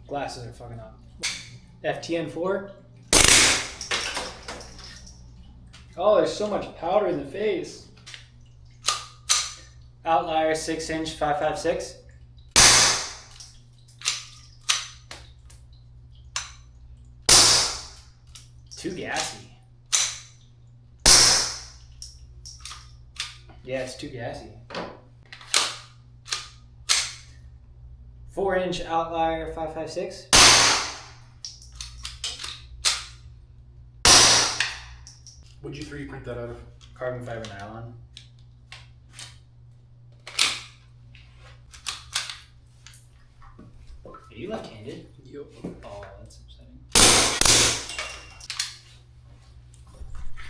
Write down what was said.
Glasses are fucking up. FTN4. Oh, there's so much powder in the face. Outlier 6-inch 556. Too gassy. Yeah, it's too gassy. 4-inch outlier 556. What'd you 3D print that out of? Carbon fiber nylon. Are you left-handed? Yep. Oh, that's